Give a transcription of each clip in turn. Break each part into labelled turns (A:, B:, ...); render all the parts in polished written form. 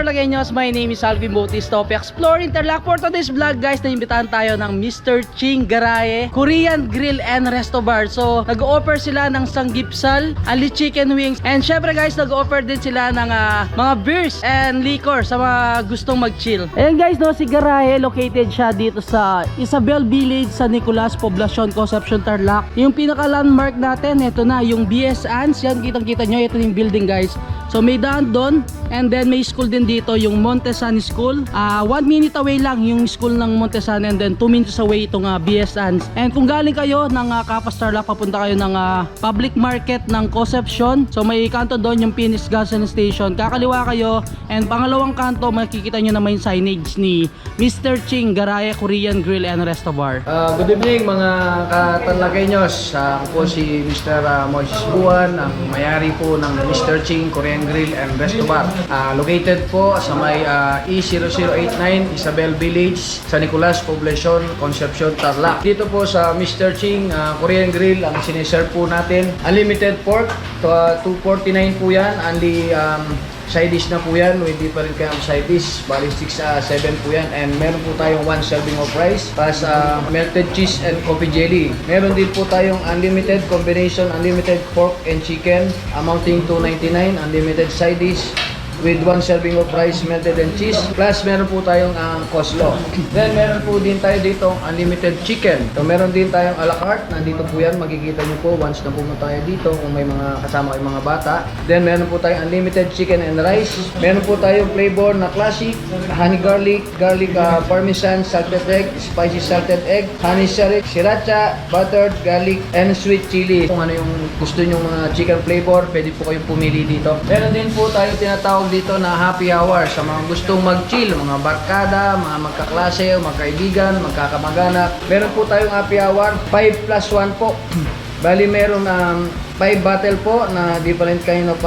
A: Tarlagueños, my name is Alvin Bautista of Explore Interlac. For today's vlog guys, naimbitahan tayo ng Mr. Ching Garaye Korean Grill and Resto Bar. So nag-offer sila ng sanggipsal, ali chicken wings, and syempre guys nag-offer din sila ng mga beers and liquor sa mga gustong mag-chill. Ayan guys, no, si Garaye located siya dito sa Isabel Village sa Nicolas, Poblacion, Concepcion, Tarlac. Yung pinaka-landmark natin, ito na yung BS Ans. Yan, kitang-kita nyo, ito yung building guys. So may daan doon, and then may school din dito, yung Montesano School. 1 minute away lang yung school ng Montesano, and then 2 minutes away itong BS Ans. And kung galing kayo ng Capas Tarlac, papunta kayo ng public market ng Concepcion. So may kanto doon yung Finis Gasoline Station. Kakaliwa kayo, and pangalawang kanto makikita nyo naman yung signage ni Mr. Ching Garaye Korean Grill and Resto Bar.
B: Good evening mga ka-Tarlagueños. Ako po si Mr. Moises Buwan, ang mayari po ng Mr. Ching Korean Grill and Resto Bar. Located po sa may E0089 Isabel Village sa Nicolas, Poblacion, Concepcion, Tarlac. Dito po sa Mr. Ching Korean Grill, ang sineserve po natin unlimited pork, 249 po yan. Only side dish na po yan, hindi pa rin kayo side dish, bali 6-7 po yan. And meron po tayong 1 serving of rice plus melted cheese and coffee jelly. Meron din po tayong unlimited combination, unlimited pork and chicken amounting to 99, unlimited side dish with 1 serving of rice, melted and cheese, plus meron po tayong coleslaw. Then meron po din tayo dito unlimited chicken. So meron din tayong a la carte, nandito po yan, makikita nyo po once na pumunta tayo dito kung may mga kasama kayong mga bata. Then meron po tayong unlimited chicken and rice. Meron po tayong flavor na classic, honey garlic, parmesan, salted egg, spicy salted egg, honey sriracha, buttered garlic, and sweet chili. Kung ano yung gusto nyo mga chicken flavor, pwede po kayong pumili dito. Meron din po tayo tinatawag dito na happy hour sa mga gustong mag-chill, mga barkada, mga magkaklase, magkaibigan, magkakamag-anak. Meron po tayong happy hour, 5+1 po. Bali meron 5 bottle po na different kind of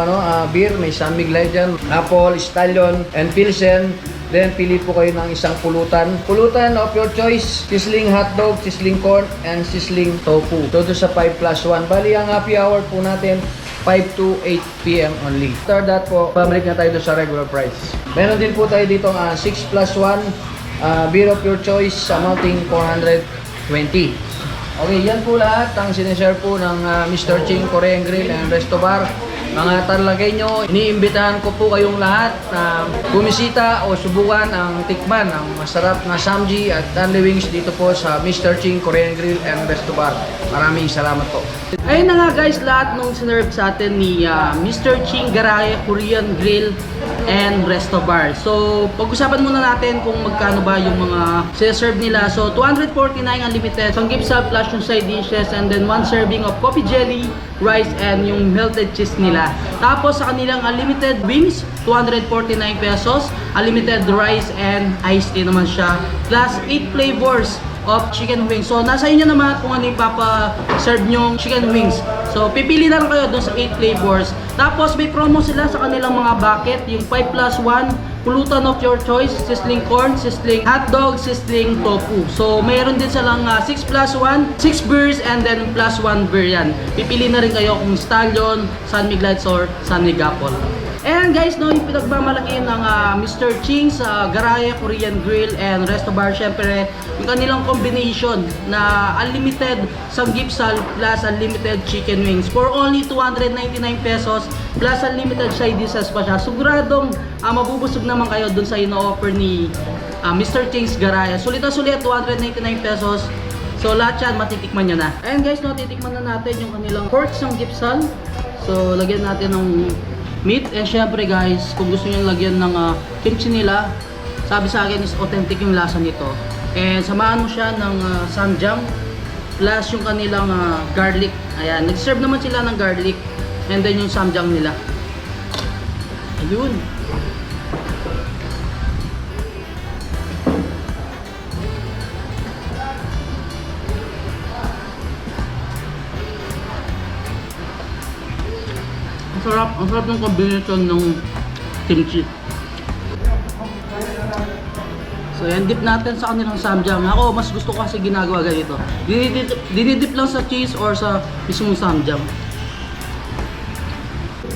B: beer. May San Miguel dyan, Apple, Stallion, and Pilsen. Then pili po kayo ng isang pulutan. Pulutan of your choice, sizzling hotdog, sizzling corn, and sizzling tofu. Todo sa 5+1. Bali ang happy hour po natin 5 to 8 PM only. After that po, pabalik na tayo sa regular price. Meron din po tayo dito 6+1 beer of your choice amounting 420. Okay, yan po lahat ang sinishare po ng Mr. Ching Korean Grill and Resto Bar. Mga Tarlagueño, iniimbitahan ko po kayong lahat na bumisita o subukan ang tikman ang masarap na samji at danli wings dito po sa Mr. Ching Korean Grill and Resto Bar. Maraming salamat po.
A: Ayun na nga guys, lahat nung sinerve sa atin ni Mr. Ching Garaye Korean Grill and Resto Bar. So pag-usapan muna natin kung magkano ba yung mga sinerve nila. So 249 unlimited sanggipsal plus yung side dishes, and then 1 serving of coffee jelly, rice, and yung melted cheese nila. Tapos sa kanilang unlimited wings, 249 pesos, unlimited rice and iced tea naman siya, plus 8 flavors of chicken wings. So nasa inyo naman kung ano yung papa-serve nyong chicken wings. So pipili na lang kayo doon sa 8 flavors. Tapos may promo sila sa kanilang mga bucket, yung 5+1 pulutan of your choice, sizzling corn, sizzling hotdog, sizzling tofu. So mayroon din silang 6+1, 6 beers, and then +1 beer yan. Pipili na rin kayo kung Stallion, San Miguel or San Miguel. And guys, no, yung pinagmamalaki ng Mr. Ching's Garaye Korean Grill and Resto Bar, syempre yung kanilang combination na unlimited sanggipsal plus unlimited chicken wings for only 299 pesos plus unlimited side dishes pa siya. Siguradong mabubusog naman kayo dun sa ino-offer ni Mr. Ching's Garaye. Sulit-sulit, 299 pesos. So lahat yan matitikman nyo na. And guys, no, titikman na natin yung kanilang pork sanggipsal. So lagyan natin ng meat, and syempre guys, kung gusto nyo lagyan ng kimchi nila, sabi sa akin is authentic yung lasa nito. And samahan mo siya ng samjang plus yung kanilang garlic. Ayan, nag-serve naman sila ng garlic, and then yung samjang nila. Ayun. Ang sarap ng combination ng kimchi. So yan, dip natin sa kanilang samjang. Ako, mas gusto ko kasi ginagawa ganito. Dinidip lang sa cheese or sa mismong samjang.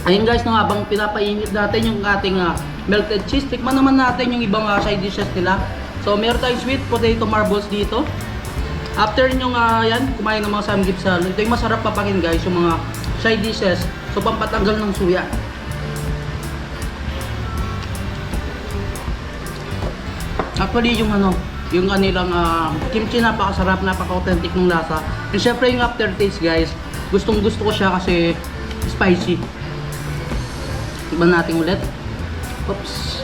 A: Ayun guys, no, habang pinapainit natin yung ating melted cheese. Tikman naman natin yung ibang side dishes nila. So meron tayong sweet potato marbles dito. After nyo yan, kumain ng mga samgipsal, ito yung masarap papakin guys, yung mga side dishes. So pampatanggal ng suya. Actually yung yung kanilang kimchi napakasarap, napaka-authentic ng lasa. And syempre yung aftertaste guys, gustong gusto ko siya kasi spicy. Tikman natin ulit. Oops.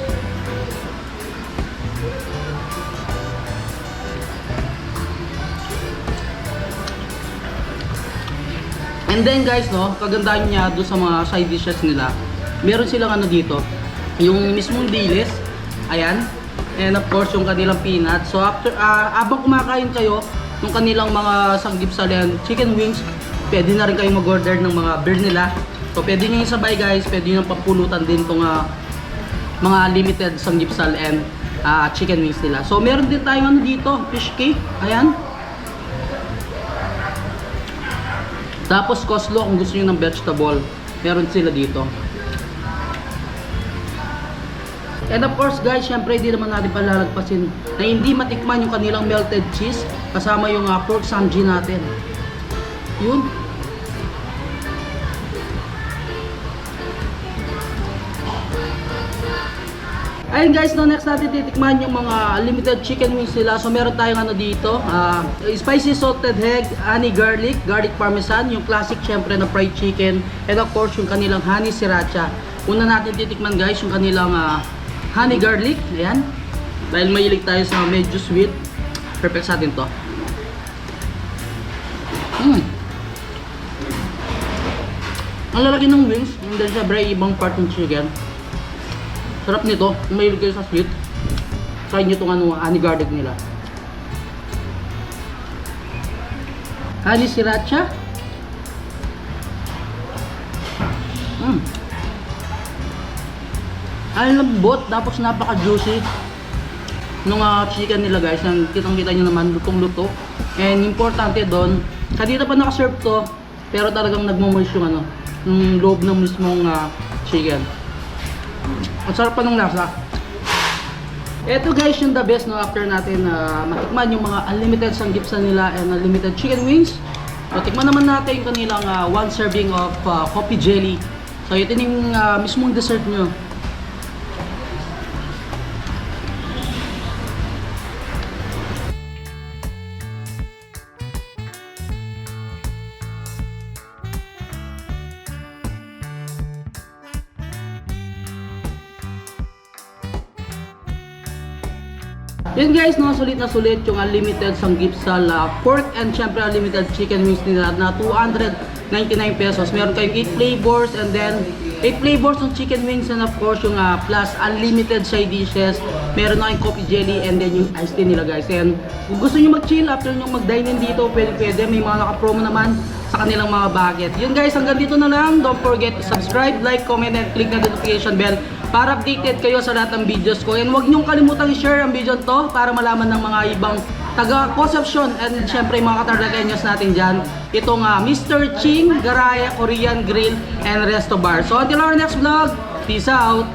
A: And then guys, kagandahan niya doon sa mga side dishes nila. Meron silang dito, yung mismong dilis. Ayan. And of course, yung kanilang peanut. So after abang kumakain kayo ng kanilang mga sanggipsal and chicken wings, pwede na rin kayong mag-order ng mga beer nila. So pwede nyo yung sabay guys, pwede nyo pampulutan din itong mga limited sanggipsal and chicken wings nila. So meron din tayong dito, fish cake. Ayan. Tapos coleslaw kung gusto nyo ng vegetable, meron sila dito. And of course guys, syempre hindi naman natin palalagpasin na hindi matikman yung kanilang melted cheese kasama yung pork samji natin. Yun. Ayun guys, next natin titikman yung mga limited chicken wings nila. So meron tayong dito, spicy salted egg, honey garlic, garlic parmesan, yung classic syempre na fried chicken, and of course yung kanilang honey sriracha. Una natin titikman guys yung kanilang honey garlic, ayan. Dahil mahilig tayo sa medyo sweet, perfect sa atin to. Ang lalaki ng wings, and then syempre ibang part ng chicken. Sarap nito, kung mahilig kayo sa sweet, try nyo itong honey garlic nila. Honey sriracha. Ang lambot, tapos napaka-juicy nung chicken nila guys. Kitang-kita nyo naman, lutong-luto. And importante doon, kanina pa naka-serve to, pero talagang nagmo-moist yung yung loob ng mismong chicken. Ang sarap pa ng lasa. Ito guys yung the best after natin matikman yung mga unlimited sanggipsal nila and unlimited chicken wings. So tikman naman natin yung kanilang one serving of coffee jelly. So ito yung mismong dessert nyo. Yun guys, sulit na sulit yung unlimited sanggipsal pork and syempre unlimited chicken wings nila na 299 pesos. Meron kayong 8 flavors and then 8 flavors ng chicken wings and of course yung plus unlimited side dishes. Meron na kayong coffee jelly and then yung iced tea nila guys. And kung gusto nyo mag-chill after nyo mag-dine in dito, pwede. May mga naka-promo naman sa kanilang mga bucket. Yun guys, hanggang dito na lang. Don't forget to subscribe, like, comment, and click the notification bell para updated kayo sa lahat ng videos ko. And huwag niyong kalimutang i-share ang video to para malaman ng mga ibang taga-conception and syempre mga katardakenyos natin dyan. Itong Mr. Ching Garaya Korean Grill and Resto Bar. So until our next vlog, peace out!